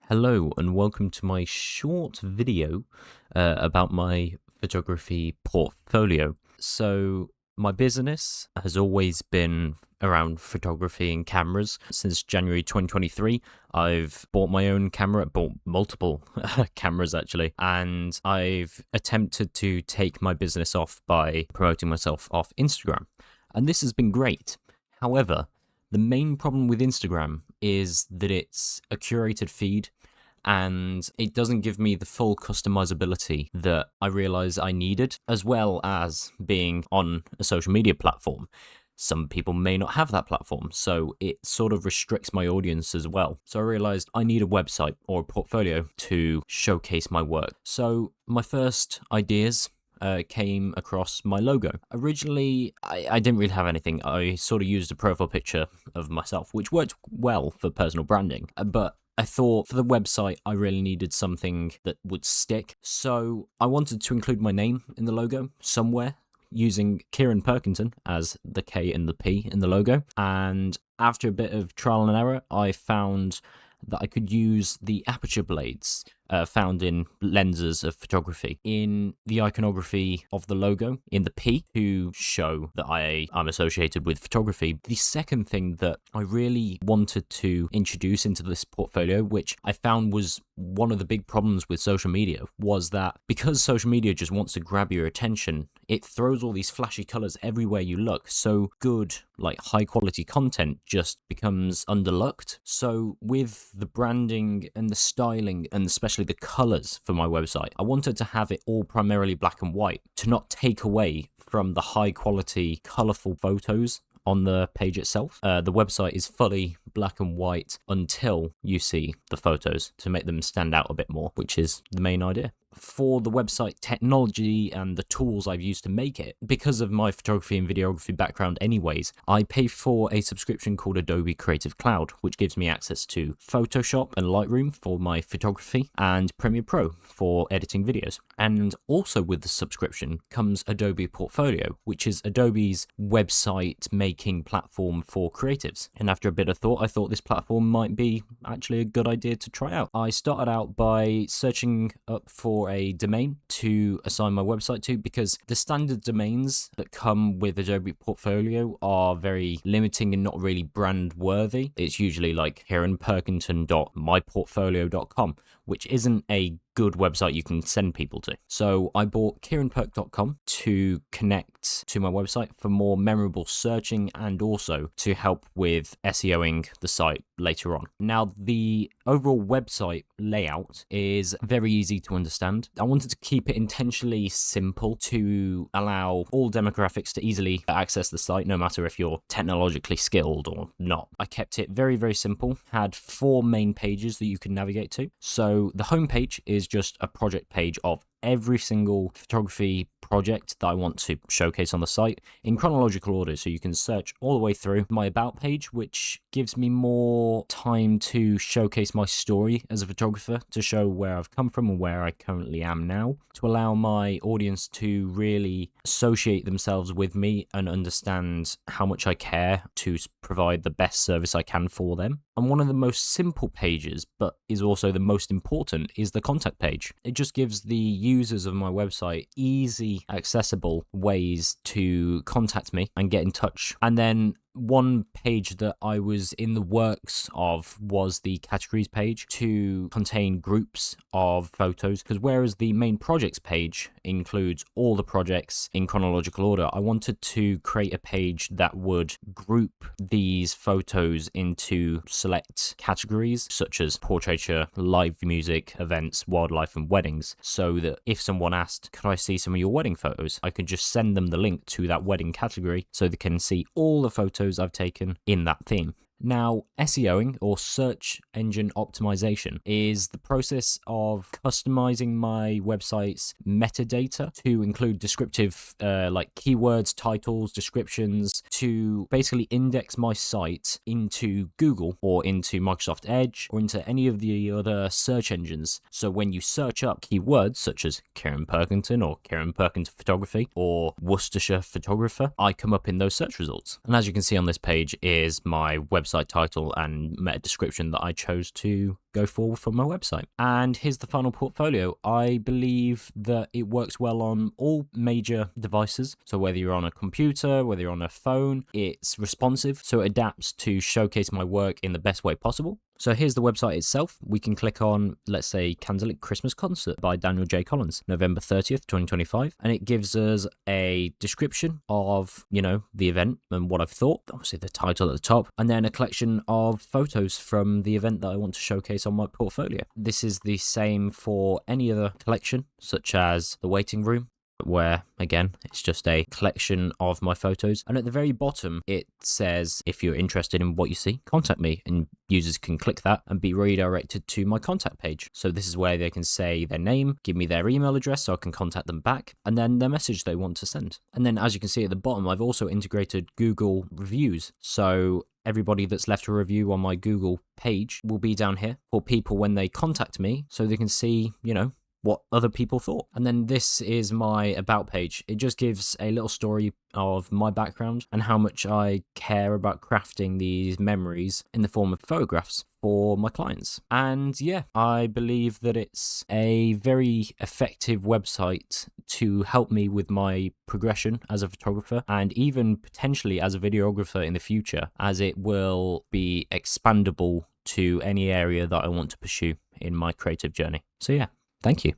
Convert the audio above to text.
Hello and welcome to my short video about my photography portfolio. So my business has always been around photography and cameras. Since January 2023, I've bought my own camera, bought multiple cameras actually, and I've attempted to take my business off by promoting myself off Instagram. And this has been great. However, the main problem with Instagram is that it's a curated feed and it doesn't give me the full customizability that I realized I needed, as well as being on a social media platform. Some people may not have that platform, so it sort of restricts my audience as well. So I realized I need a website or a portfolio to showcase my work. So my first ideas came across my logo. Originally, I didn't really have anything. I sort of used a profile picture of myself, which worked well for personal branding, but I thought for the website, I really needed something that would stick. So I wanted to include my name in the logo somewhere, using Kieran Perkington as the K and the P in the logo. And after a bit of trial and error, I found that I could use the aperture blades found in lenses of photography in the iconography of the logo in the P to show that I'm associated with photography. The second thing that I really wanted to introduce into this portfolio, which I found was one of the big problems with social media, was that because social media just wants to grab your attention, it throws all these flashy colors everywhere you look. So good, like high quality content just becomes underlooked. So with the branding and the styling and especially the colors for my website, I wanted to have it all primarily black and white to not take away from the high quality, colorful photos on the page itself. The website is fully black and white until you see the photos to make them stand out a bit more, which is the main idea. For the website technology and the tools I've used to make it, because of my photography and videography background anyways, I pay for a subscription called Adobe Creative Cloud, which gives me access to Photoshop and Lightroom for my photography and Premiere Pro for editing videos. And also with the subscription comes Adobe Portfolio, which is Adobe's website making platform for creatives. And after a bit of thought, I thought this platform might be actually a good idea to try out. I started out by searching up for a domain to assign my website to, because the standard domains that come with Adobe Portfolio are very limiting and not really brand worthy. It's usually like kieranperkington.myportfolio.com, which isn't a good website you can send people to. So I bought kieranperk.com to connect to my website for more memorable searching and also to help with SEOing the site later on. Now, the overall website layout is very easy to understand. I wanted to keep it intentionally simple to allow all demographics to easily access the site, no matter if you're technologically skilled or not. I kept it very, very simple, had 4 main pages that you can navigate to. So the home page is just a project page of every single photography project that I want to showcase on the site in chronological order, so you can search all the way through. My about page, which gives me more time to showcase my story as a photographer, to show where I've come from and where I currently am now, to allow my audience to really associate themselves with me and understand how much I care to provide the best service I can for them. And one of the most simple pages, but is also the most important, is the contact page. It just gives the users of my website easy, accessible ways to contact me and get in touch. And then one page that I was in the works of was the categories page to contain groups of photos, because whereas the main projects page includes all the projects in chronological order, I wanted to create a page that would group these photos into select categories such as portraiture, live music, events, wildlife and weddings, so that if someone asked, could I see some of your wedding photos, I could just send them the link to that wedding category so they can see all the photos I've taken in that theme. Now, SEOing, or search engine optimization, is the process of customizing my website's metadata to include descriptive like keywords, titles, descriptions, to basically index my site into Google or into Microsoft Edge or into any of the other search engines. So when you search up keywords such as Kieran Perkington or Kieran Perkington Photography or Worcestershire Photographer, I come up in those search results. And as you can see on this page is my website title and meta description that I chose to go forward from my website. And here's the final portfolio. I believe that it works well on all major devices. So whether you're on a computer, whether you're on a phone, it's responsive, so it adapts to showcase my work in the best way possible. So here's the website itself. We can click on, let's say, Candlelit Christmas Concert by Daniel J. Collins, November 30th, 2025. And it gives us a description of, the event and what I've thought, obviously the title at the top, and then a collection of photos from the event that I want to showcase on my portfolio. This is the same for any other collection, such as The Waiting Room, where, again, it's just a collection of my photos. And at the very bottom, it says, if you're interested in what you see, contact me. And users can click that and be redirected to my contact page. So this is where they can say their name, give me their email address so I can contact them back, and then their message they want to send. And then, as you can see at the bottom, I've also integrated Google reviews. So everybody that's left a review on my Google page will be down here for people when they contact me, so they can see, what other people thought. And then this is my about page. It just gives a little story of my background and how much I care about crafting these memories in the form of photographs for my clients. And yeah, I believe that it's a very effective website to help me with my progression as a photographer, and even potentially as a videographer in the future, as it will be expandable to any area that I want to pursue in my creative journey. So yeah, thank you.